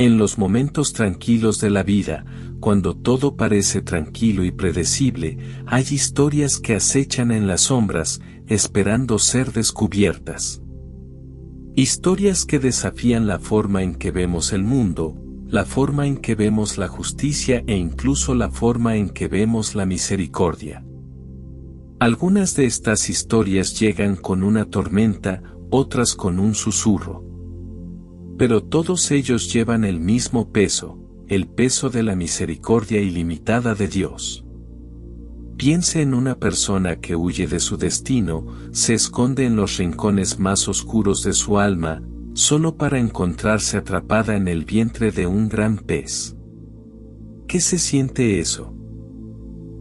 En los momentos tranquilos de la vida, cuando todo parece tranquilo y predecible, hay historias que acechan en las sombras, esperando ser descubiertas. Historias que desafían la forma en que vemos el mundo, la forma en que vemos la justicia e incluso la forma en que vemos la misericordia. Algunas de estas historias llegan con una tormenta, otras con un susurro. Pero todos ellos llevan el mismo peso, el peso de la misericordia ilimitada de Dios. Piense en una persona que huye de su destino, se esconde en los rincones más oscuros de su alma, solo para encontrarse atrapada en el vientre de un gran pez. ¿Qué se siente eso?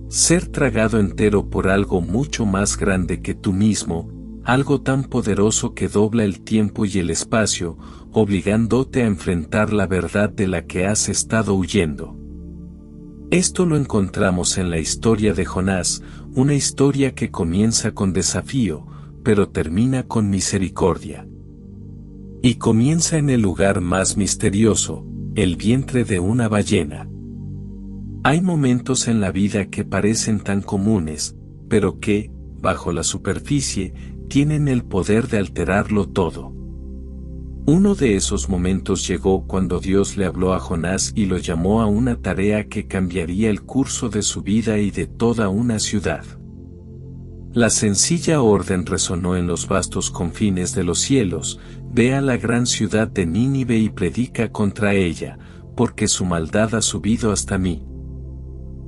Ser tragado entero por algo mucho más grande que tú mismo, algo tan poderoso que dobla el tiempo y el espacio, obligándote a enfrentar la verdad de la que has estado huyendo. Esto lo encontramos en la historia de Jonás, una historia que comienza con desafío, pero termina con misericordia. Y comienza en el lugar más misterioso, el vientre de una ballena. Hay momentos en la vida que parecen tan comunes, pero que, bajo la superficie, tienen el poder de alterarlo todo. Uno de esos momentos llegó cuando Dios le habló a Jonás y lo llamó a una tarea que cambiaría el curso de su vida y de toda una ciudad. La sencilla orden resonó en los vastos confines de los cielos: ve a la gran ciudad de Nínive y predica contra ella, porque su maldad ha subido hasta mí.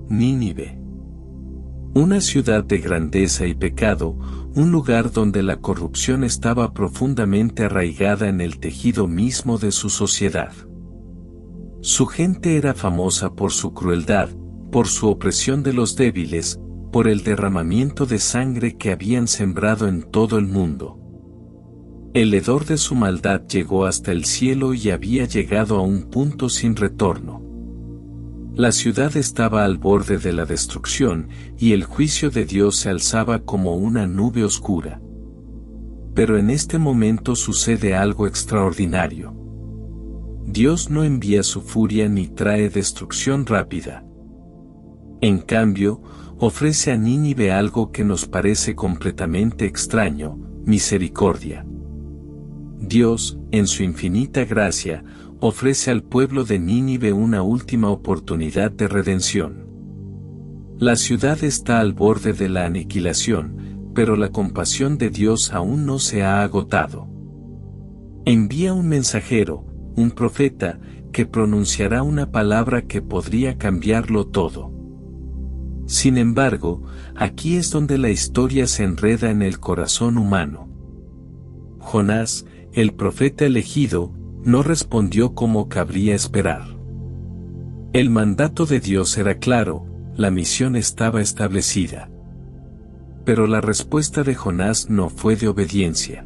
Nínive. Una ciudad de grandeza y pecado, un lugar donde la corrupción estaba profundamente arraigada en el tejido mismo de su sociedad. Su gente era famosa por su crueldad, por su opresión de los débiles, por el derramamiento de sangre que habían sembrado en todo el mundo. El hedor de su maldad llegó hasta el cielo y había llegado a un punto sin retorno. La ciudad estaba al borde de la destrucción, y el juicio de Dios se alzaba como una nube oscura. Pero en este momento sucede algo extraordinario. Dios no envía su furia ni trae destrucción rápida. En cambio, ofrece a Nínive algo que nos parece completamente extraño: misericordia. Dios, en su infinita gracia, ofrece al pueblo de Nínive una última oportunidad de redención. La ciudad está al borde de la aniquilación, pero la compasión de Dios aún no se ha agotado. Envía un mensajero, un profeta, que pronunciará una palabra que podría cambiarlo todo. Sin embargo, aquí es donde la historia se enreda en el corazón humano. Jonás, el profeta elegido, no respondió como cabría esperar. El mandato de Dios era claro, la misión estaba establecida. Pero la respuesta de Jonás no fue de obediencia.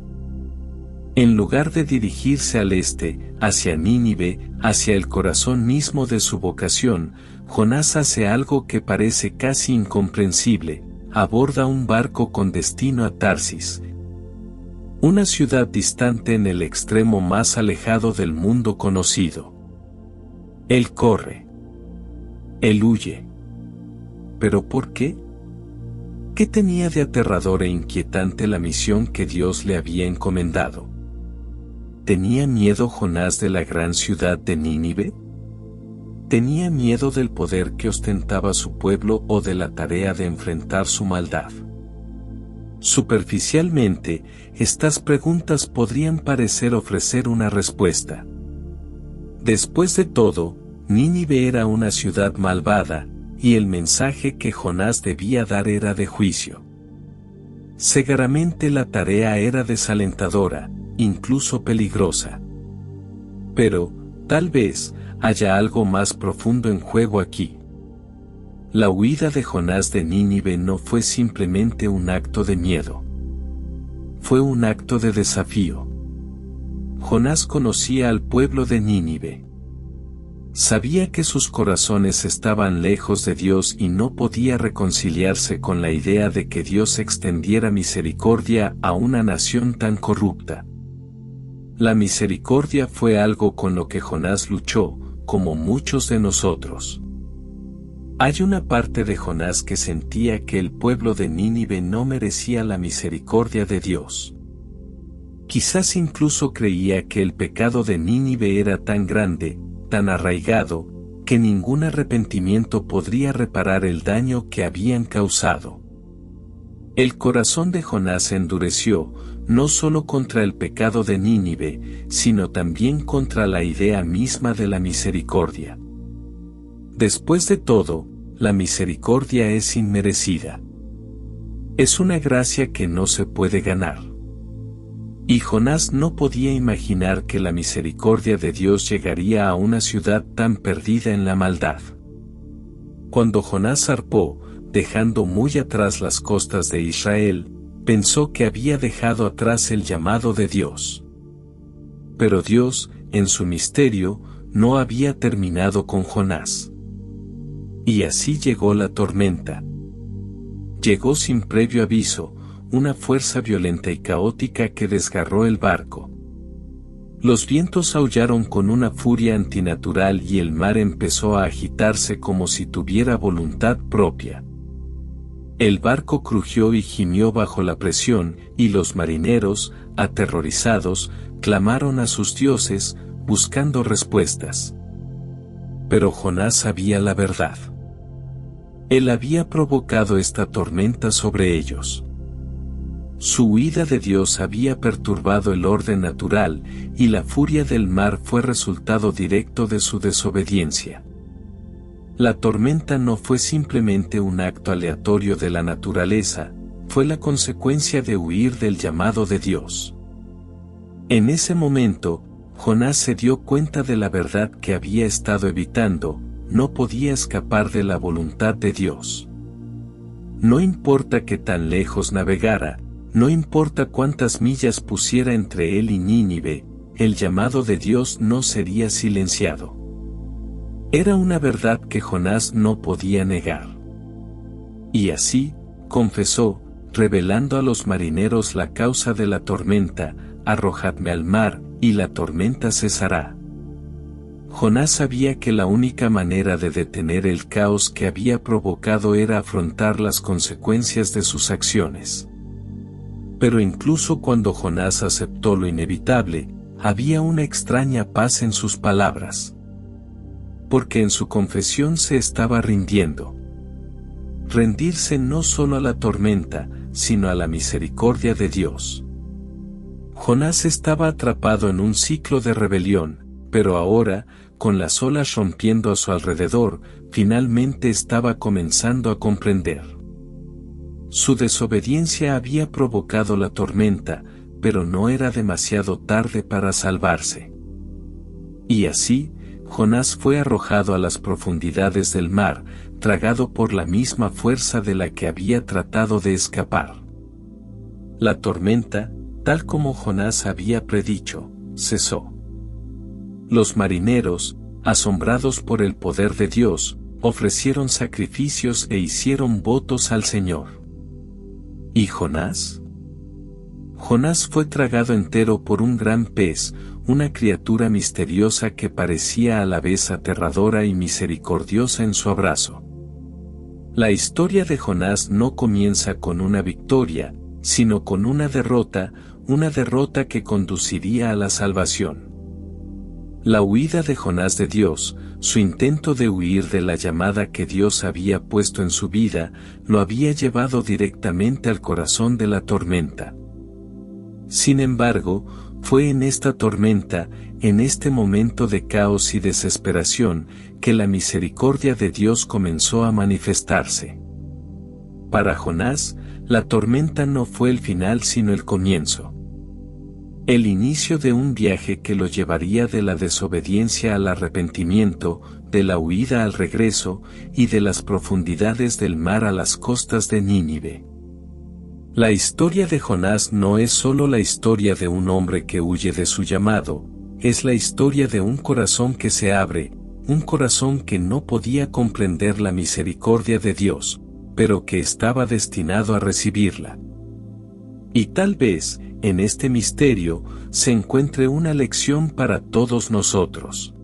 En lugar de dirigirse al este, hacia Nínive, hacia el corazón mismo de su vocación, Jonás hace algo que parece casi incomprensible: aborda un barco con destino a Tarsis, una ciudad distante en el extremo más alejado del mundo conocido. Él corre. Él huye. ¿Pero por qué? ¿Qué tenía de aterrador e inquietante la misión que Dios le había encomendado? ¿Tenía miedo Jonás de la gran ciudad de Nínive? ¿Tenía miedo del poder que ostentaba su pueblo o de la tarea de enfrentar su maldad? Superficialmente, estas preguntas podrían parecer ofrecer una respuesta. Después de todo, Nínive era una ciudad malvada, y el mensaje que Jonás debía dar era de juicio. Seguramente la tarea era desalentadora, incluso peligrosa. Pero, tal vez, haya algo más profundo en juego aquí. La huida de Jonás de Nínive no fue simplemente un acto de miedo. Fue un acto de desafío. Jonás conocía al pueblo de Nínive. Sabía que sus corazones estaban lejos de Dios y no podía reconciliarse con la idea de que Dios extendiera misericordia a una nación tan corrupta. La misericordia fue algo con lo que Jonás luchó, como muchos de nosotros. Hay una parte de Jonás que sentía que el pueblo de Nínive no merecía la misericordia de Dios. Quizás incluso creía que el pecado de Nínive era tan grande, tan arraigado, que ningún arrepentimiento podría reparar el daño que habían causado. El corazón de Jonás se endureció, no solo contra el pecado de Nínive, sino también contra la idea misma de la misericordia. Después de todo, la misericordia es inmerecida. Es una gracia que no se puede ganar. Y Jonás no podía imaginar que la misericordia de Dios llegaría a una ciudad tan perdida en la maldad. Cuando Jonás zarpó, dejando muy atrás las costas de Israel, pensó que había dejado atrás el llamado de Dios. Pero Dios, en su misterio, no había terminado con Jonás. Y así llegó la tormenta. Llegó sin previo aviso, una fuerza violenta y caótica que desgarró el barco. Los vientos aullaron con una furia antinatural y el mar empezó a agitarse como si tuviera voluntad propia. El barco crujió y gimió bajo la presión, y los marineros, aterrorizados, clamaron a sus dioses, buscando respuestas. Pero Jonás sabía la verdad. Él había provocado esta tormenta sobre ellos. Su huida de Dios había perturbado el orden natural, y la furia del mar fue resultado directo de su desobediencia. La tormenta no fue simplemente un acto aleatorio de la naturaleza, fue la consecuencia de huir del llamado de Dios. En ese momento, Jonás se dio cuenta de la verdad que había estado evitando, no podía escapar de la voluntad de Dios. No importa que tan lejos navegara, no importa cuántas millas pusiera entre él y Nínive, el llamado de Dios no sería silenciado. Era una verdad que Jonás no podía negar. Y así, confesó, revelando a los marineros la causa de la tormenta: arrojadme al mar, y la tormenta cesará. Jonás sabía que la única manera de detener el caos que había provocado era afrontar las consecuencias de sus acciones. Pero incluso cuando Jonás aceptó lo inevitable, había una extraña paz en sus palabras. Porque en su confesión se estaba rindiendo. Rendirse no solo a la tormenta, sino a la misericordia de Dios. Jonás estaba atrapado en un ciclo de rebelión, pero ahora, con las olas rompiendo a su alrededor, finalmente estaba comenzando a comprender. Su desobediencia había provocado la tormenta, pero no era demasiado tarde para salvarse. Y así, Jonás fue arrojado a las profundidades del mar, tragado por la misma fuerza de la que había tratado de escapar. La tormenta, tal como Jonás había predicho, cesó. Los marineros, asombrados por el poder de Dios, ofrecieron sacrificios e hicieron votos al Señor. ¿Y Jonás? Jonás fue tragado entero por un gran pez, una criatura misteriosa que parecía a la vez aterradora y misericordiosa en su abrazo. La historia de Jonás no comienza con una victoria, sino con una derrota que conduciría a la salvación. La huida de Jonás de Dios, su intento de huir de la llamada que Dios había puesto en su vida, lo había llevado directamente al corazón de la tormenta. Sin embargo, fue en esta tormenta, en este momento de caos y desesperación, que la misericordia de Dios comenzó a manifestarse. Para Jonás, la tormenta no fue el final sino el comienzo. El inicio de un viaje que lo llevaría de la desobediencia al arrepentimiento, de la huida al regreso, y de las profundidades del mar a las costas de Nínive. La historia de Jonás no es solo la historia de un hombre que huye de su llamado, es la historia de un corazón que se abre, un corazón que no podía comprender la misericordia de Dios, pero que estaba destinado a recibirla. Y tal vez, en este misterio, se encuentre una lección para todos nosotros.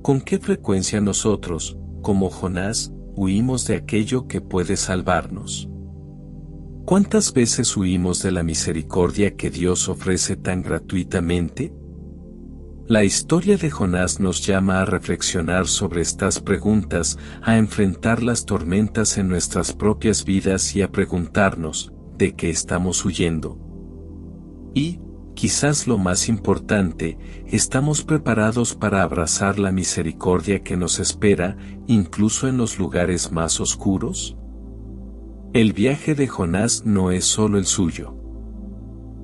¿Con qué frecuencia nosotros, como Jonás, huimos de aquello que puede salvarnos? ¿Cuántas veces huimos de la misericordia que Dios ofrece tan gratuitamente? La historia de Jonás nos llama a reflexionar sobre estas preguntas, a enfrentar las tormentas en nuestras propias vidas y a preguntarnos, ¿de qué estamos huyendo? Y, quizás lo más importante, ¿estamos preparados para abrazar la misericordia que nos espera, incluso en los lugares más oscuros? El viaje de Jonás no es solo el suyo.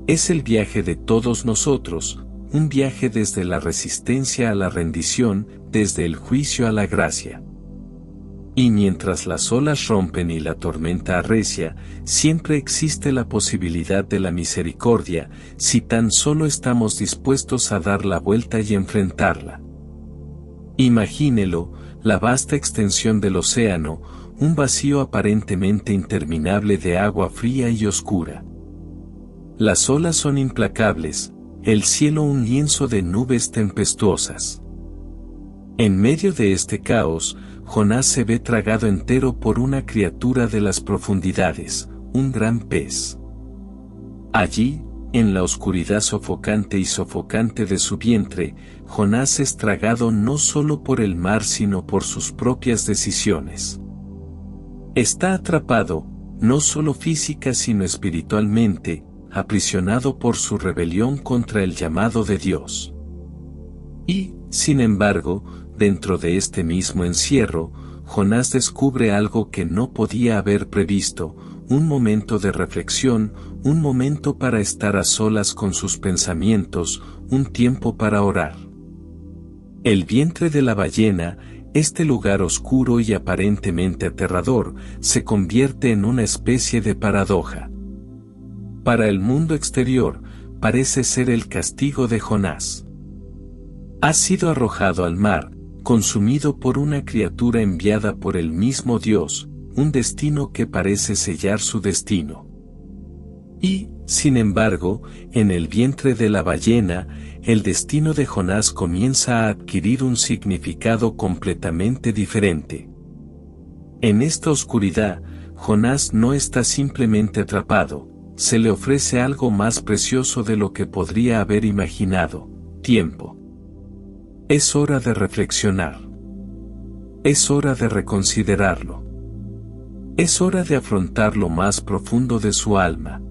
Es el viaje de todos nosotros, un viaje desde la resistencia a la rendición, desde el juicio a la gracia. Y mientras las olas rompen y la tormenta arrecia, siempre existe la posibilidad de la misericordia, si tan solo estamos dispuestos a dar la vuelta y enfrentarla. Imagínelo, la vasta extensión del océano, un vacío aparentemente interminable de agua fría y oscura. Las olas son implacables, el cielo un lienzo de nubes tempestuosas. En medio de este caos, Jonás se ve tragado entero por una criatura de las profundidades, un gran pez. Allí, en la oscuridad sofocante de su vientre, Jonás es tragado no solo por el mar sino por sus propias decisiones. Está atrapado, no solo física sino espiritualmente, aprisionado por su rebelión contra el llamado de Dios. Y, sin embargo, dentro de este mismo encierro, Jonás descubre algo que no podía haber previsto, un momento de reflexión, un momento para estar a solas con sus pensamientos, un tiempo para orar. El vientre de la ballena, este lugar oscuro y aparentemente aterrador, se convierte en una especie de paradoja. Para el mundo exterior, parece ser el castigo de Jonás. Ha sido arrojado al mar, consumido por una criatura enviada por el mismo Dios, un destino que parece sellar su destino. Y, sin embargo, en el vientre de la ballena, el destino de Jonás comienza a adquirir un significado completamente diferente. En esta oscuridad, Jonás no está simplemente atrapado, se le ofrece algo más precioso de lo que podría haber imaginado: tiempo. Es hora de reflexionar. Es hora de reconsiderarlo. Es hora de afrontar lo más profundo de su alma.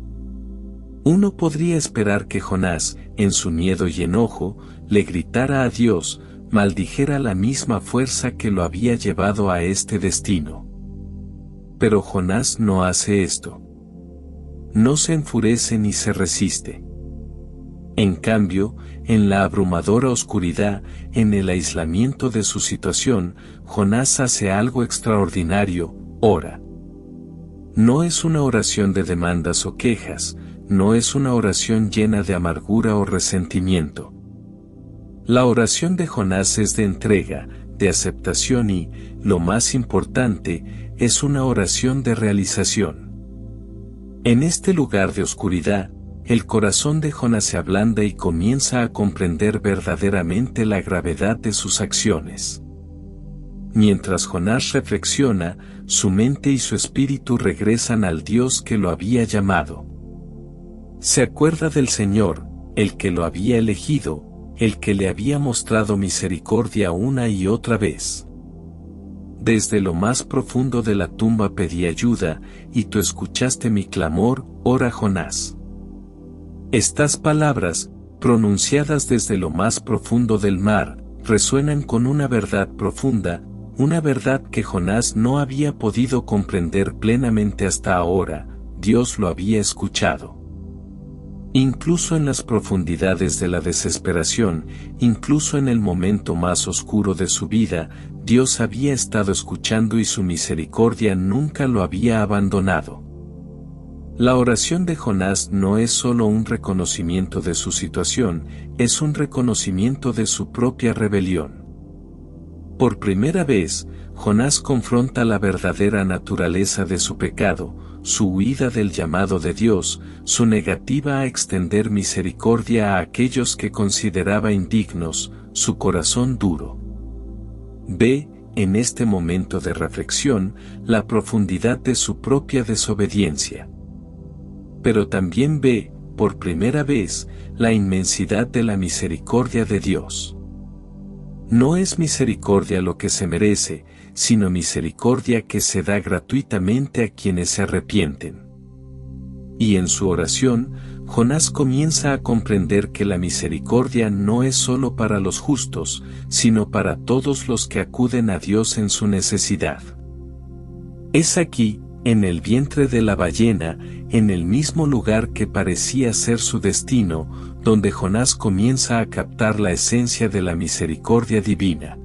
Uno podría esperar que Jonás, en su miedo y enojo, le gritara a Dios, maldijera la misma fuerza que lo había llevado a este destino. Pero Jonás no hace esto. No se enfurece ni se resiste. En cambio, en la abrumadora oscuridad, en el aislamiento de su situación, Jonás hace algo extraordinario: ora. No es una oración de demandas o quejas, no es una oración llena de amargura o resentimiento. La oración de Jonás es de entrega, de aceptación y, lo más importante, es una oración de realización. En este lugar de oscuridad, el corazón de Jonás se ablanda y comienza a comprender verdaderamente la gravedad de sus acciones. Mientras Jonás reflexiona, su mente y su espíritu regresan al Dios que lo había llamado. Se acuerda del Señor, el que lo había elegido, el que le había mostrado misericordia una y otra vez. Desde lo más profundo de la tumba pedí ayuda, y tú escuchaste mi clamor, ora Jonás. Estas palabras, pronunciadas desde lo más profundo del mar, resuenan con una verdad profunda, una verdad que Jonás no había podido comprender plenamente hasta ahora: Dios lo había escuchado. Incluso en las profundidades de la desesperación, incluso en el momento más oscuro de su vida, Dios había estado escuchando y su misericordia nunca lo había abandonado. La oración de Jonás no es solo un reconocimiento de su situación, es un reconocimiento de su propia rebelión. Por primera vez, Jonás confronta la verdadera naturaleza de su pecado, su huida del llamado de Dios, su negativa a extender misericordia a aquellos que consideraba indignos, su corazón duro. Ve, en este momento de reflexión, la profundidad de su propia desobediencia. Pero también ve, por primera vez, la inmensidad de la misericordia de Dios. No es misericordia lo que se merece, sino misericordia que se da gratuitamente a quienes se arrepienten. Y en su oración, Jonás comienza a comprender que la misericordia no es solo para los justos, sino para todos los que acuden a Dios en su necesidad. Es aquí, en el vientre de la ballena, en el mismo lugar que parecía ser su destino, donde Jonás comienza a captar la esencia de la misericordia divina.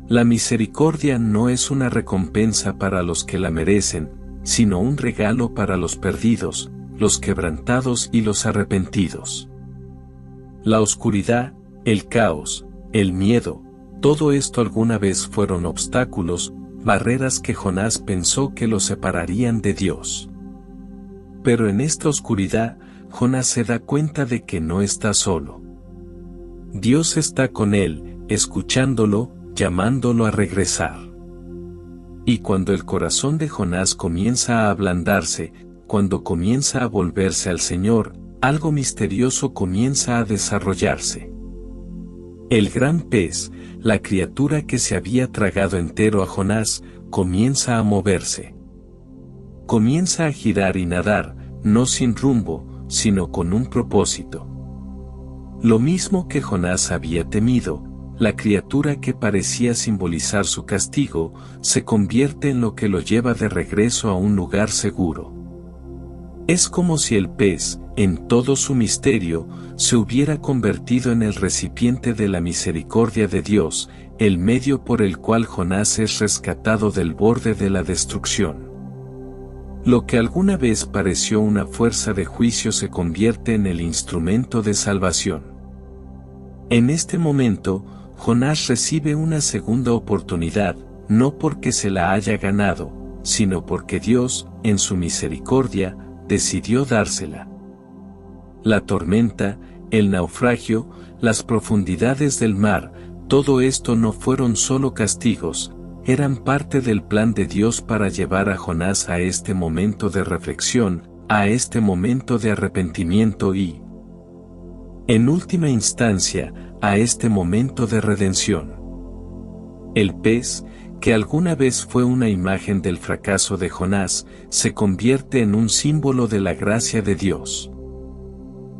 La misericordia no es una recompensa para los que la merecen, sino un regalo para los perdidos, los quebrantados y los arrepentidos. La oscuridad, el caos, el miedo, todo esto alguna vez fueron obstáculos, barreras que Jonás pensó que lo separarían de Dios. Pero en esta oscuridad, Jonás se da cuenta de que no está solo. Dios está con él, escuchándolo, llamándolo a regresar. Y cuando el corazón de Jonás comienza a ablandarse, cuando comienza a volverse al Señor, algo misterioso comienza a desarrollarse. El gran pez, la criatura que se había tragado entero a Jonás, comienza a moverse. Comienza a girar y nadar, no sin rumbo, sino con un propósito. Lo mismo que Jonás había temido, la criatura que parecía simbolizar su castigo, se convierte en lo que lo lleva de regreso a un lugar seguro. Es como si el pez, en todo su misterio, se hubiera convertido en el recipiente de la misericordia de Dios, el medio por el cual Jonás es rescatado del borde de la destrucción. Lo que alguna vez pareció una fuerza de juicio se convierte en el instrumento de salvación. En este momento, Jonás recibe una segunda oportunidad, no porque se la haya ganado, sino porque Dios, en su misericordia, decidió dársela. La tormenta, el naufragio, las profundidades del mar, todo esto no fueron solo castigos, eran parte del plan de Dios para llevar a Jonás a este momento de reflexión, a este momento de arrepentimiento y, en última instancia, a este momento de redención. El pez, que alguna vez fue una imagen del fracaso de Jonás, se convierte en un símbolo de la gracia de Dios.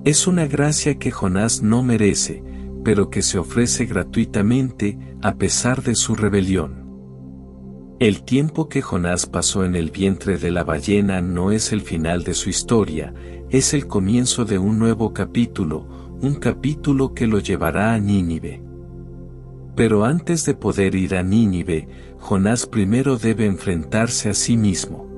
Es una gracia que Jonás no merece, pero que se ofrece gratuitamente, a pesar de su rebelión. El tiempo que Jonás pasó en el vientre de la ballena no es el final de su historia, es el comienzo de un nuevo capítulo, un capítulo que lo llevará a Nínive. Pero antes de poder ir a Nínive, Jonás primero debe enfrentarse a sí mismo.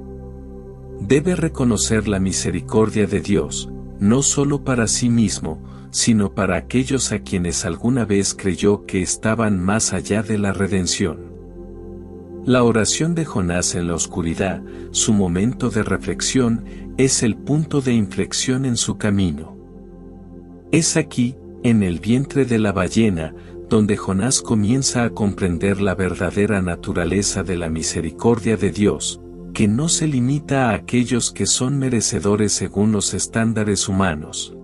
Debe reconocer la misericordia de Dios, no solo para sí mismo, sino para aquellos a quienes alguna vez creyó que estaban más allá de la redención. La oración de Jonás en la oscuridad, su momento de reflexión, es el punto de inflexión en su camino. Es aquí, en el vientre de la ballena, donde Jonás comienza a comprender la verdadera naturaleza de la misericordia de Dios, que no se limita a aquellos que son merecedores según los estándares humanos,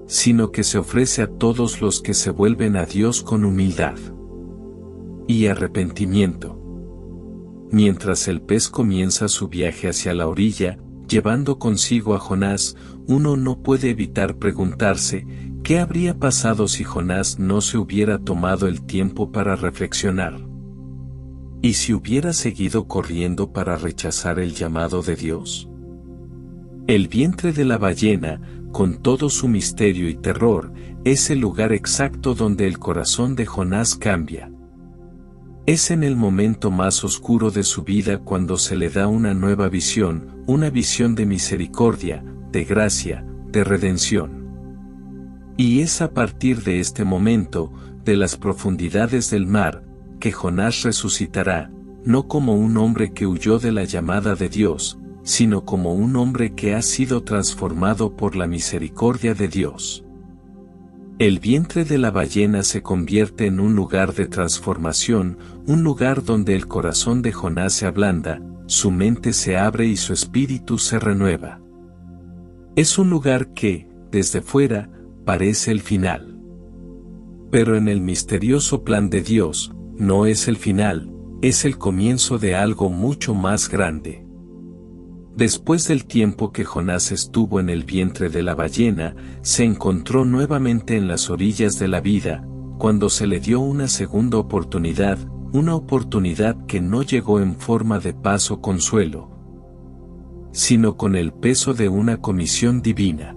sino que se ofrece a todos los que se vuelven a Dios con humildad y arrepentimiento. Mientras el pez comienza su viaje hacia la orilla, llevando consigo a Jonás, uno no puede evitar preguntarse, ¿qué habría pasado si Jonás no se hubiera tomado el tiempo para reflexionar? ¿Y si hubiera seguido corriendo para rechazar el llamado de Dios? El vientre de la ballena, con todo su misterio y terror, es el lugar exacto donde el corazón de Jonás cambia. Es en el momento más oscuro de su vida cuando se le da una nueva visión, una visión de misericordia, de gracia, de redención. Y es a partir de este momento, de las profundidades del mar, que Jonás resucitará, no como un hombre que huyó de la llamada de Dios, sino como un hombre que ha sido transformado por la misericordia de Dios. El vientre de la ballena se convierte en un lugar de transformación, un lugar donde el corazón de Jonás se ablanda, su mente se abre y su espíritu se renueva. Es un lugar que, desde fuera, parece el final. Pero en el misterioso plan de Dios, no es el final, es el comienzo de algo mucho más grande. Después del tiempo que Jonás estuvo en el vientre de la ballena, se encontró nuevamente en las orillas de la vida, cuando se le dio una segunda oportunidad, una oportunidad que no llegó en forma de paz o consuelo, sino con el peso de una comisión divina.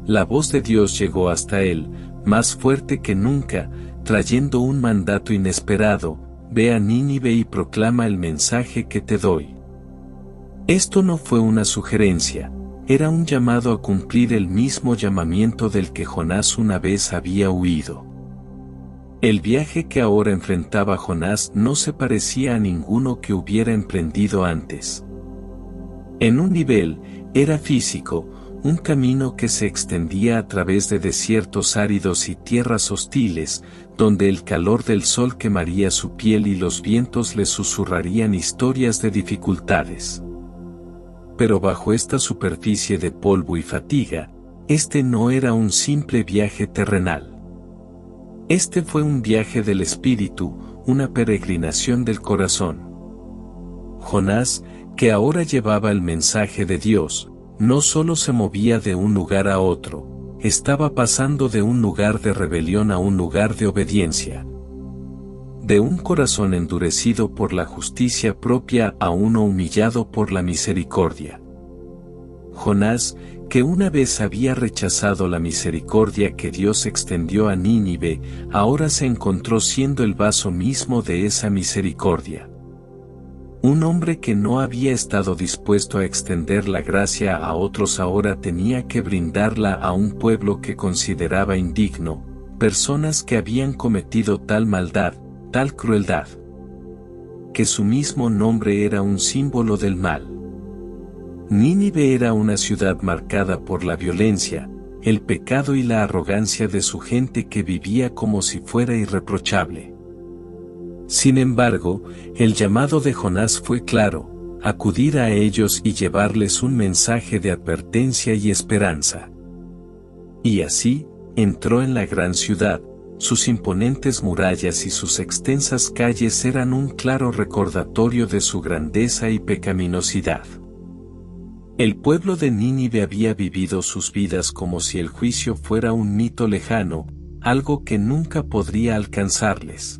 La voz de Dios llegó hasta él, más fuerte que nunca, trayendo un mandato inesperado: ve a Nínive y proclama el mensaje que te doy. Esto no fue una sugerencia, era un llamado a cumplir el mismo llamamiento del que Jonás una vez había huido. El viaje que ahora enfrentaba Jonás no se parecía a ninguno que hubiera emprendido antes. En un nivel, era físico, un camino que se extendía a través de desiertos áridos y tierras hostiles, donde el calor del sol quemaría su piel y los vientos le susurrarían historias de dificultades. Pero bajo esta superficie de polvo y fatiga, este no era un simple viaje terrenal. Este fue un viaje del espíritu, una peregrinación del corazón. Jonás, que ahora llevaba el mensaje de Dios, no solo se movía de un lugar a otro, estaba pasando de un lugar de rebelión a un lugar de obediencia. De un corazón endurecido por la justicia propia a uno humillado por la misericordia. Jonás, que una vez había rechazado la misericordia que Dios extendió a Nínive, ahora se encontró siendo el vaso mismo de esa misericordia. Un hombre que no había estado dispuesto a extender la gracia a otros ahora tenía que brindarla a un pueblo que consideraba indigno, personas que habían cometido tal maldad, tal crueldad, que su mismo nombre era un símbolo del mal. Nínive era una ciudad marcada por la violencia, el pecado y la arrogancia de su gente que vivía como si fuera irreprochable. Sin embargo, el llamado de Jonás fue claro: acudir a ellos y llevarles un mensaje de advertencia y esperanza. Y así, entró en la gran ciudad. Sus imponentes murallas y sus extensas calles eran un claro recordatorio de su grandeza y pecaminosidad. El pueblo de Nínive había vivido sus vidas como si el juicio fuera un mito lejano, algo que nunca podría alcanzarles.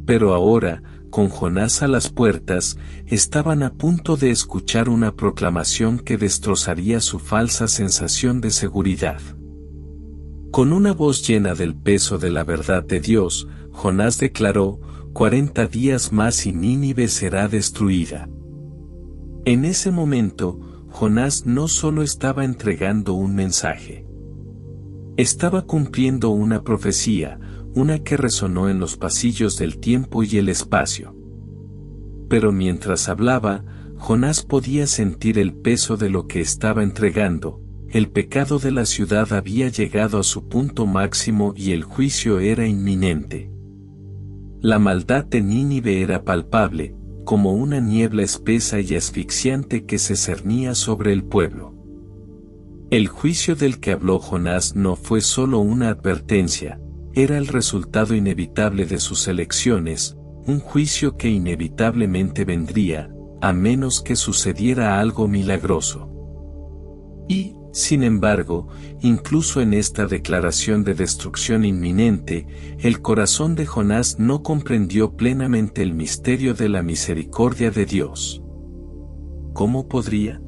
Pero ahora, con Jonás a las puertas, estaban a punto de escuchar una proclamación que destrozaría su falsa sensación de seguridad. Con una voz llena del peso de la verdad de Dios, Jonás declaró: 40 días más y Nínive será destruida. En ese momento, Jonás no solo estaba entregando un mensaje. Estaba cumpliendo una profecía, una que resonó en los pasillos del tiempo y el espacio. Pero mientras hablaba, Jonás podía sentir el peso de lo que estaba entregando. El pecado de la ciudad había llegado a su punto máximo y el juicio era inminente. La maldad de Nínive era palpable, como una niebla espesa y asfixiante que se cernía sobre el pueblo. El juicio del que habló Jonás no fue solo una advertencia, era el resultado inevitable de sus elecciones, un juicio que inevitablemente vendría, a menos que sucediera algo milagroso. Y, sin embargo, incluso en esta declaración de destrucción inminente, el corazón de Jonás no comprendió plenamente el misterio de la misericordia de Dios. ¿Cómo podría?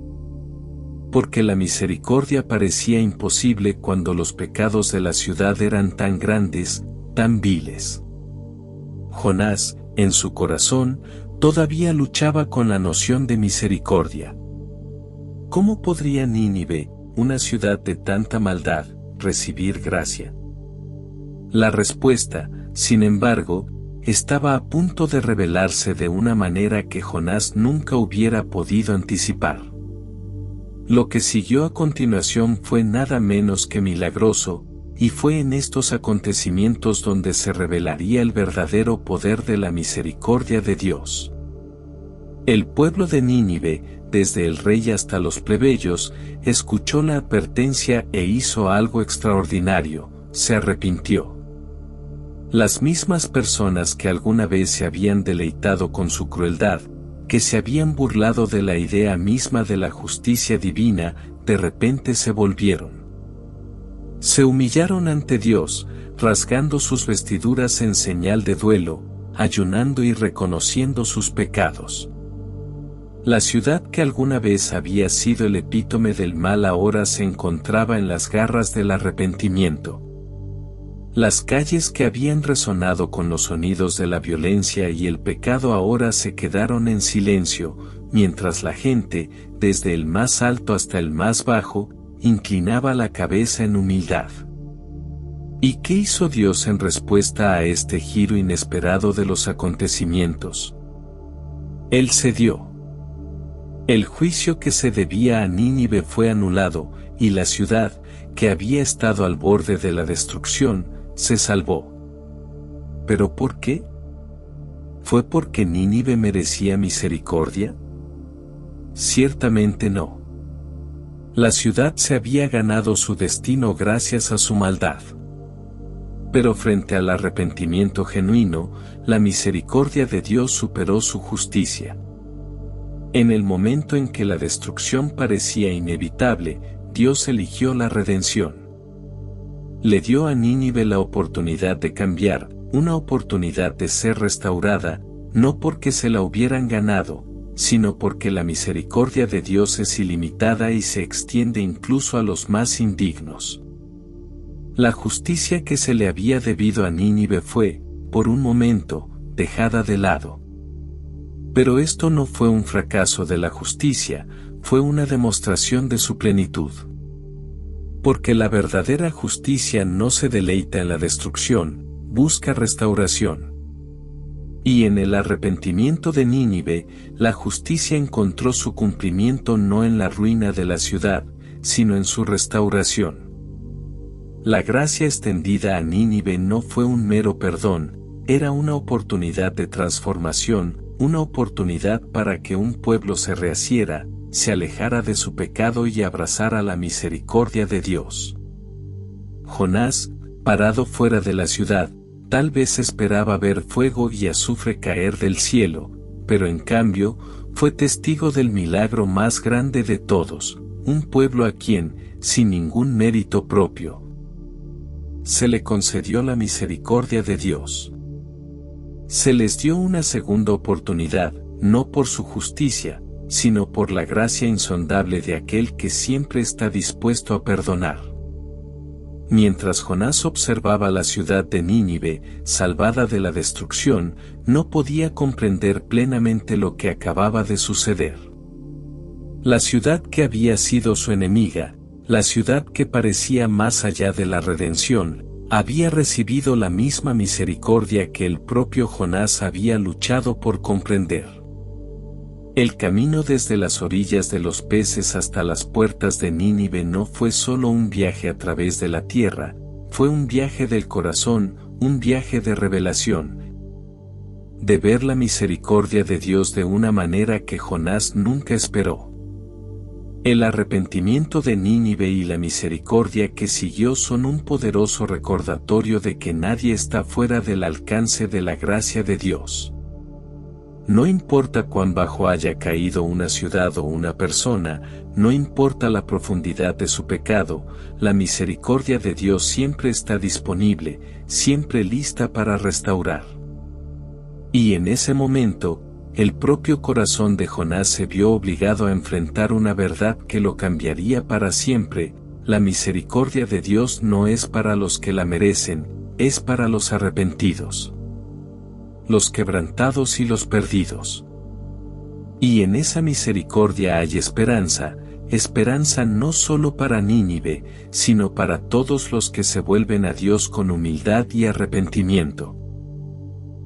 Porque la misericordia parecía imposible cuando los pecados de la ciudad eran tan grandes, tan viles. Jonás, en su corazón, todavía luchaba con la noción de misericordia. ¿Cómo podría Nínive, una ciudad de tanta maldad, recibir gracia? La respuesta, sin embargo, estaba a punto de revelarse de una manera que Jonás nunca hubiera podido anticipar. Lo que siguió a continuación fue nada menos que milagroso, y fue en estos acontecimientos donde se revelaría el verdadero poder de la misericordia de Dios. El pueblo de Nínive, desde el rey hasta los plebeyos, escuchó la advertencia e hizo algo extraordinario: se arrepintió. Las mismas personas que alguna vez se habían deleitado con su crueldad, que se habían burlado de la idea misma de la justicia divina, de repente se volvieron. Se humillaron ante Dios, rasgando sus vestiduras en señal de duelo, ayunando y reconociendo sus pecados. La ciudad que alguna vez había sido el epítome del mal ahora se encontraba en las garras del arrepentimiento. Las calles que habían resonado con los sonidos de la violencia y el pecado ahora se quedaron en silencio, mientras la gente, desde el más alto hasta el más bajo, inclinaba la cabeza en humildad. ¿Y qué hizo Dios en respuesta a este giro inesperado de los acontecimientos? Él cedió. El juicio que se debía a Nínive fue anulado, y la ciudad, que había estado al borde de la destrucción, se salvó. ¿Pero por qué? ¿Fue porque Nínive merecía misericordia? Ciertamente no. La ciudad se había ganado su destino gracias a su maldad. Pero frente al arrepentimiento genuino, la misericordia de Dios superó su justicia. En el momento en que la destrucción parecía inevitable, Dios eligió la redención. Le dio a Nínive la oportunidad de cambiar, una oportunidad de ser restaurada, no porque se la hubieran ganado, sino porque la misericordia de Dios es ilimitada y se extiende incluso a los más indignos. La justicia que se le había debido a Nínive fue, por un momento, dejada de lado. Pero esto no fue un fracaso de la justicia, fue una demostración de su plenitud. Porque la verdadera justicia no se deleita en la destrucción, busca restauración. Y en el arrepentimiento de Nínive, la justicia encontró su cumplimiento no en la ruina de la ciudad, sino en su restauración. La gracia extendida a Nínive no fue un mero perdón, era una oportunidad de transformación, una oportunidad para que un pueblo se rehaciera, se alejara de su pecado y abrazara la misericordia de Dios. Jonás, parado fuera de la ciudad, tal vez esperaba ver fuego y azufre caer del cielo, pero en cambio, fue testigo del milagro más grande de todos, un pueblo a quien, sin ningún mérito propio, se le concedió la misericordia de Dios. Se les dio una segunda oportunidad, no por su justicia, sino por la gracia insondable de aquel que siempre está dispuesto a perdonar. Mientras Jonás observaba la ciudad de Nínive, salvada de la destrucción, no podía comprender plenamente lo que acababa de suceder. La ciudad que había sido su enemiga, la ciudad que parecía más allá de la redención, había recibido la misma misericordia que el propio Jonás había luchado por comprender. El camino desde las orillas de los peces hasta las puertas de Nínive no fue solo un viaje a través de la tierra, fue un viaje del corazón, un viaje de revelación. De ver la misericordia de Dios de una manera que Jonás nunca esperó. El arrepentimiento de Nínive y la misericordia que siguió son un poderoso recordatorio de que nadie está fuera del alcance de la gracia de Dios. No importa cuán bajo haya caído una ciudad o una persona, no importa la profundidad de su pecado, la misericordia de Dios siempre está disponible, siempre lista para restaurar. Y en ese momento, el propio corazón de Jonás se vio obligado a enfrentar una verdad que lo cambiaría para siempre: la misericordia de Dios no es para los que la merecen, es para los arrepentidos, los quebrantados y los perdidos. Y en esa misericordia hay esperanza, esperanza no solo para Nínive, sino para todos los que se vuelven a Dios con humildad y arrepentimiento.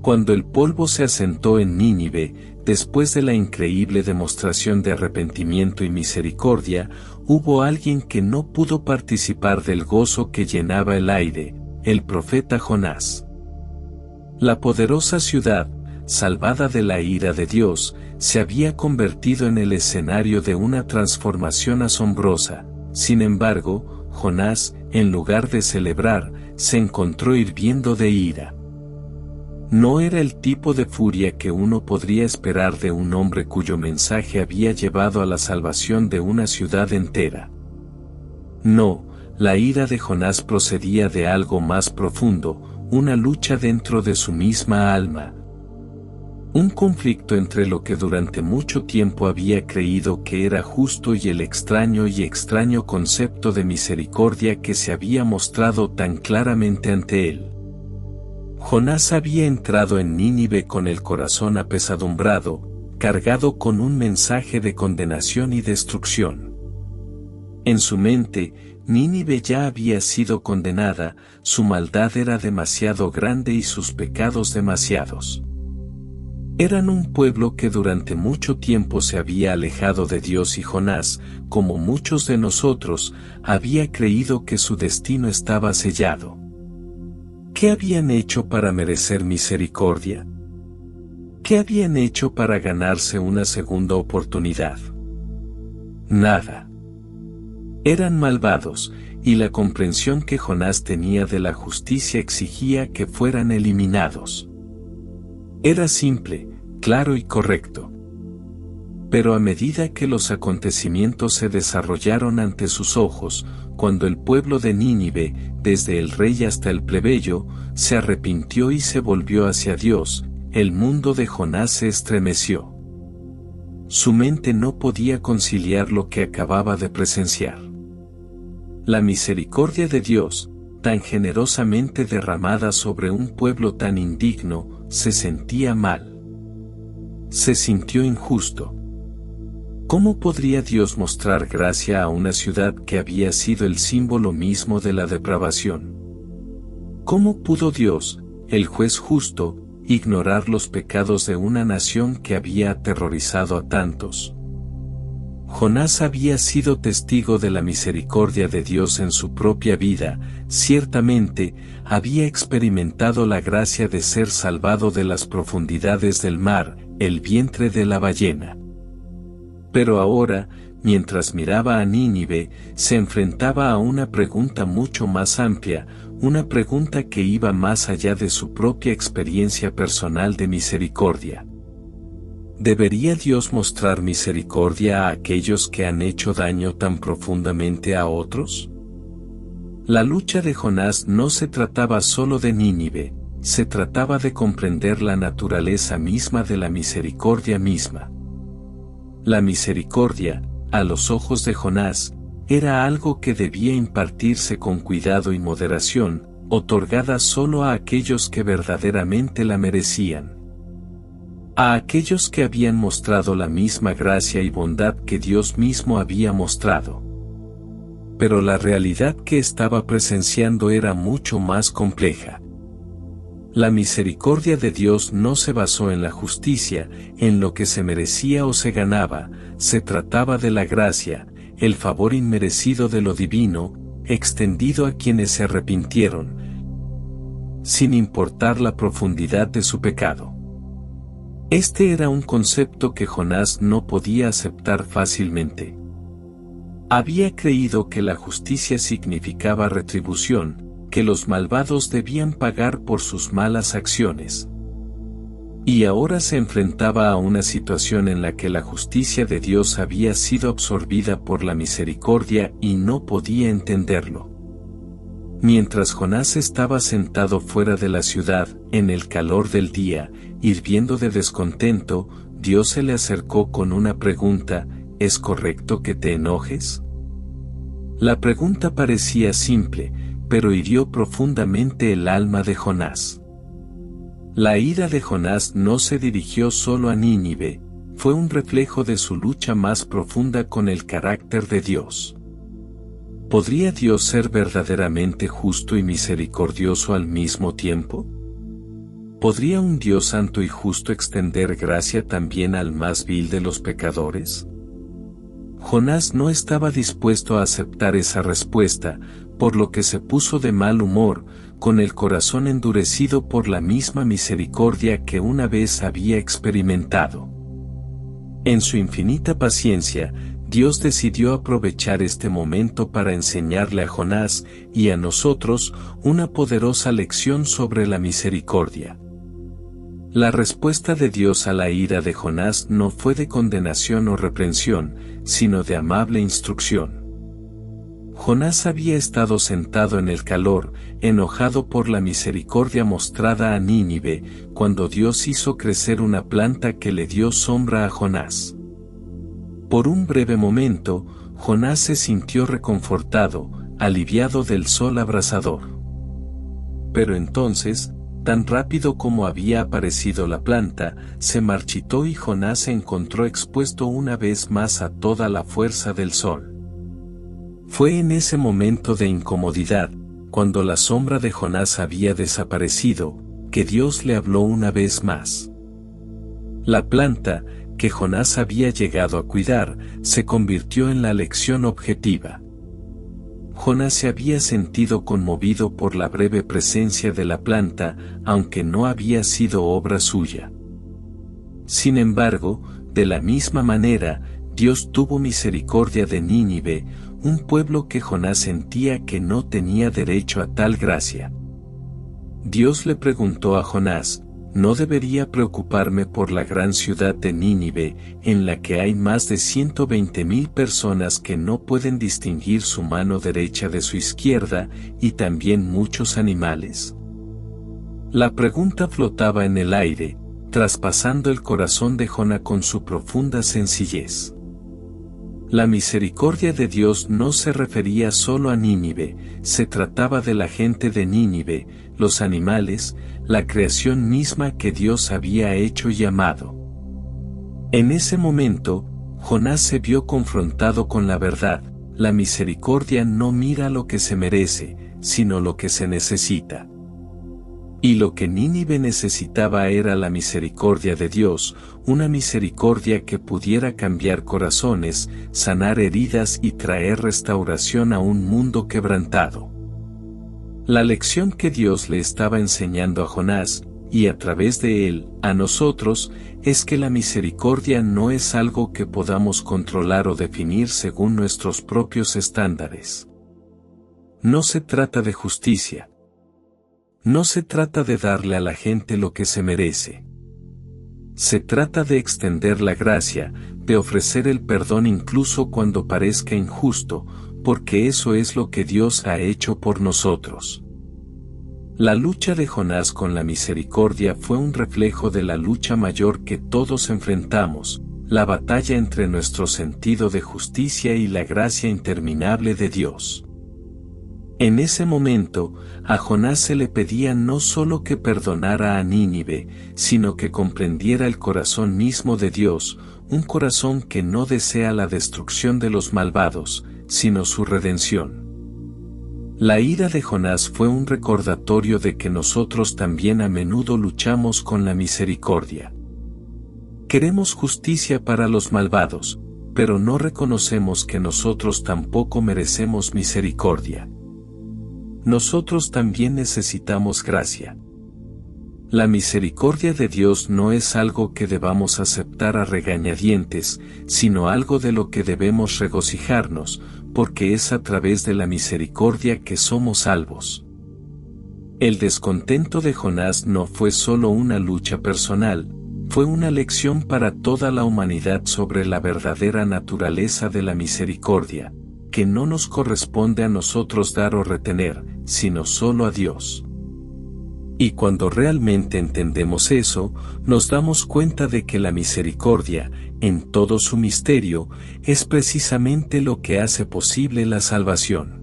Cuando el polvo se asentó en Nínive, después de la increíble demostración de arrepentimiento y misericordia, hubo alguien que no pudo participar del gozo que llenaba el aire, el profeta Jonás. La poderosa ciudad, salvada de la ira de Dios, se había convertido en el escenario de una transformación asombrosa. Sin embargo, Jonás, en lugar de celebrar, se encontró hirviendo de ira. No era el tipo de furia que uno podría esperar de un hombre cuyo mensaje había llevado a la salvación de una ciudad entera. No, la ira de Jonás procedía de algo más profundo, una lucha dentro de su misma alma. Un conflicto entre lo que durante mucho tiempo había creído que era justo y el extraño concepto de misericordia que se había mostrado tan claramente ante él. Jonás había entrado en Nínive con el corazón apesadumbrado, cargado con un mensaje de condenación y destrucción. En su mente, Nínive ya había sido condenada, su maldad era demasiado grande y sus pecados demasiados. Eran un pueblo que durante mucho tiempo se había alejado de Dios y Jonás, como muchos de nosotros, había creído que su destino estaba sellado. ¿Qué habían hecho para merecer misericordia? ¿Qué habían hecho para ganarse una segunda oportunidad? Nada. Eran malvados, y la comprensión que Jonás tenía de la justicia exigía que fueran eliminados. Era simple, claro y correcto. Pero a medida que los acontecimientos se desarrollaron ante sus ojos, cuando el pueblo de Nínive, desde el rey hasta el plebeyo, se arrepintió y se volvió hacia Dios, el mundo de Jonás se estremeció. Su mente no podía conciliar lo que acababa de presenciar. La misericordia de Dios, tan generosamente derramada sobre un pueblo tan indigno, se sentía mal. Se sintió injusto. ¿Cómo podría Dios mostrar gracia a una ciudad que había sido el símbolo mismo de la depravación? ¿Cómo pudo Dios, el juez justo, ignorar los pecados de una nación que había aterrorizado a tantos? Jonás había sido testigo de la misericordia de Dios en su propia vida, ciertamente, había experimentado la gracia de ser salvado de las profundidades del mar, el vientre de la ballena. Pero ahora, mientras miraba a Nínive, se enfrentaba a una pregunta mucho más amplia, una pregunta que iba más allá de su propia experiencia personal de misericordia. ¿Debería Dios mostrar misericordia a aquellos que han hecho daño tan profundamente a otros? La lucha de Jonás no se trataba solo de Nínive, se trataba de comprender la naturaleza misma de la misericordia misma. La misericordia, a los ojos de Jonás, era algo que debía impartirse con cuidado y moderación, otorgada solo a aquellos que verdaderamente la merecían. A aquellos que habían mostrado la misma gracia y bondad que Dios mismo había mostrado. Pero la realidad que estaba presenciando era mucho más compleja. La misericordia de Dios no se basó en la justicia, en lo que se merecía o se ganaba, se trataba de la gracia, el favor inmerecido de lo divino, extendido a quienes se arrepintieron, sin importar la profundidad de su pecado. Este era un concepto que Jonás no podía aceptar fácilmente. Había creído que la justicia significaba retribución, que los malvados debían pagar por sus malas acciones. Y ahora se enfrentaba a una situación en la que la justicia de Dios había sido absorbida por la misericordia y no podía entenderlo. Mientras Jonás estaba sentado fuera de la ciudad, en el calor del día, hirviendo de descontento, Dios se le acercó con una pregunta: ¿es correcto que te enojes? La pregunta parecía simple, pero hirió profundamente el alma de Jonás. La ira de Jonás no se dirigió solo a Nínive, fue un reflejo de su lucha más profunda con el carácter de Dios. ¿Podría Dios ser verdaderamente justo y misericordioso al mismo tiempo? ¿Podría un Dios santo y justo extender gracia también al más vil de los pecadores? Jonás no estaba dispuesto a aceptar esa respuesta, por lo que se puso de mal humor, con el corazón endurecido por la misma misericordia que una vez había experimentado. En su infinita paciencia, Dios decidió aprovechar este momento para enseñarle a Jonás y a nosotros una poderosa lección sobre la misericordia. La respuesta de Dios a la ira de Jonás no fue de condenación o reprensión, sino de amable instrucción. Jonás había estado sentado en el calor, enojado por la misericordia mostrada a Nínive, cuando Dios hizo crecer una planta que le dio sombra a Jonás. Por un breve momento, Jonás se sintió reconfortado, aliviado del sol abrasador. Pero entonces, tan rápido como había aparecido la planta, se marchitó y Jonás se encontró expuesto una vez más a toda la fuerza del sol. Fue en ese momento de incomodidad, cuando la sombra de Jonás había desaparecido, que Dios le habló una vez más. La planta, que Jonás había llegado a cuidar, se convirtió en la lección objetiva. Jonás se había sentido conmovido por la breve presencia de la planta, aunque no había sido obra suya. Sin embargo, de la misma manera, Dios tuvo misericordia de Nínive, un pueblo que Jonás sentía que no tenía derecho a tal gracia. Dios le preguntó a Jonás, ¿no debería preocuparme por la gran ciudad de Nínive, en la que hay más de 120,000 personas que no pueden distinguir su mano derecha de su izquierda, y también muchos animales? La pregunta flotaba en el aire, traspasando el corazón de Jonás con su profunda sencillez. La misericordia de Dios no se refería solo a Nínive, se trataba de la gente de Nínive, los animales, la creación misma que Dios había hecho y amado. En ese momento, Jonás se vio confrontado con la verdad: la misericordia no mira lo que se merece, sino lo que se necesita. Y lo que Nínive necesitaba era la misericordia de Dios, una misericordia que pudiera cambiar corazones, sanar heridas y traer restauración a un mundo quebrantado. La lección que Dios le estaba enseñando a Jonás, y a través de él, a nosotros, es que la misericordia no es algo que podamos controlar o definir según nuestros propios estándares. No se trata de justicia. No se trata de darle a la gente lo que se merece. Se trata de extender la gracia, de ofrecer el perdón incluso cuando parezca injusto, porque eso es lo que Dios ha hecho por nosotros. La lucha de Jonás con la misericordia fue un reflejo de la lucha mayor que todos enfrentamos, la batalla entre nuestro sentido de justicia y la gracia interminable de Dios. En ese momento, a Jonás se le pedía no solo que perdonara a Nínive, sino que comprendiera el corazón mismo de Dios, un corazón que no desea la destrucción de los malvados, sino su redención. La ira de Jonás fue un recordatorio de que nosotros también a menudo luchamos con la misericordia. Queremos justicia para los malvados, pero no reconocemos que nosotros tampoco merecemos misericordia. Nosotros también necesitamos gracia. La misericordia de Dios no es algo que debamos aceptar a regañadientes, sino algo de lo que debemos regocijarnos, porque es a través de la misericordia que somos salvos. El descontento de Jonás no fue solo una lucha personal, fue una lección para toda la humanidad sobre la verdadera naturaleza de la misericordia, que no nos corresponde a nosotros dar o retener, sino solo a Dios. Y cuando realmente entendemos eso, nos damos cuenta de que la misericordia, en todo su misterio, es precisamente lo que hace posible la salvación.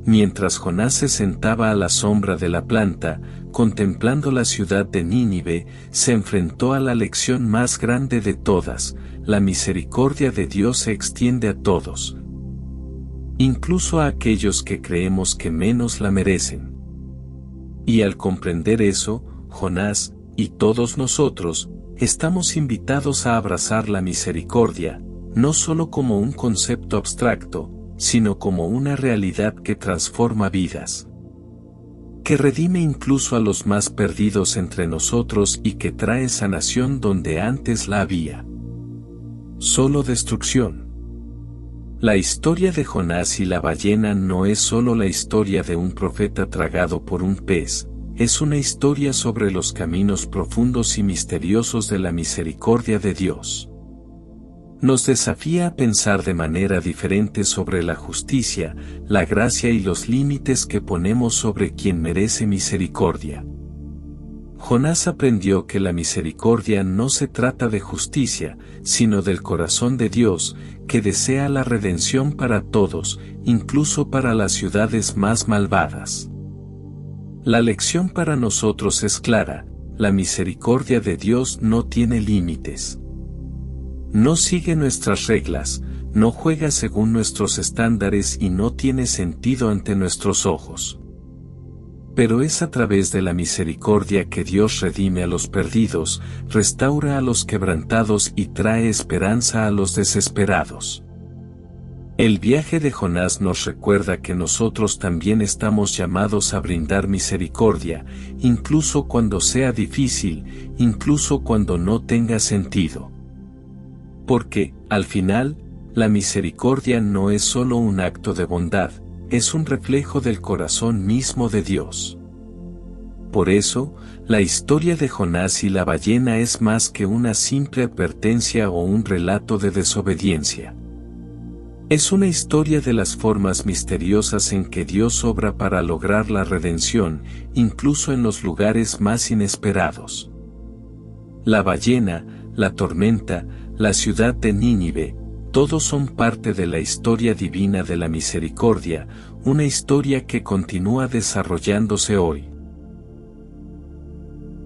Mientras Jonás se sentaba a la sombra de la planta, contemplando la ciudad de Nínive, se enfrentó a la lección más grande de todas: la misericordia de Dios se extiende a todos, incluso a aquellos que creemos que menos la merecen. Y al comprender eso, Jonás, y todos nosotros, estamos invitados a abrazar la misericordia, no solo como un concepto abstracto, sino como una realidad que transforma vidas, que redime incluso a los más perdidos entre nosotros y que trae sanación donde antes la había. Solo destrucción. La historia de Jonás y la ballena no es solo la historia de un profeta tragado por un pez, es una historia sobre los caminos profundos y misteriosos de la misericordia de Dios. Nos desafía a pensar de manera diferente sobre la justicia, la gracia y los límites que ponemos sobre quien merece misericordia. Jonás aprendió que la misericordia no se trata de justicia, sino del corazón de Dios, que desea la redención para todos, incluso para las ciudades más malvadas. La lección para nosotros es clara: la misericordia de Dios no tiene límites. No sigue nuestras reglas, no juega según nuestros estándares y no tiene sentido ante nuestros ojos. Pero es a través de la misericordia que Dios redime a los perdidos, restaura a los quebrantados y trae esperanza a los desesperados. El viaje de Jonás nos recuerda que nosotros también estamos llamados a brindar misericordia, incluso cuando sea difícil, incluso cuando no tenga sentido. Porque, al final, la misericordia no es solo un acto de bondad, es un reflejo del corazón mismo de Dios. Por eso, la historia de Jonás y la ballena es más que una simple advertencia o un relato de desobediencia. Es una historia de las formas misteriosas en que Dios obra para lograr la redención, incluso en los lugares más inesperados. La ballena, la tormenta, la ciudad de Nínive, todos son parte de la historia divina de la misericordia, una historia que continúa desarrollándose hoy.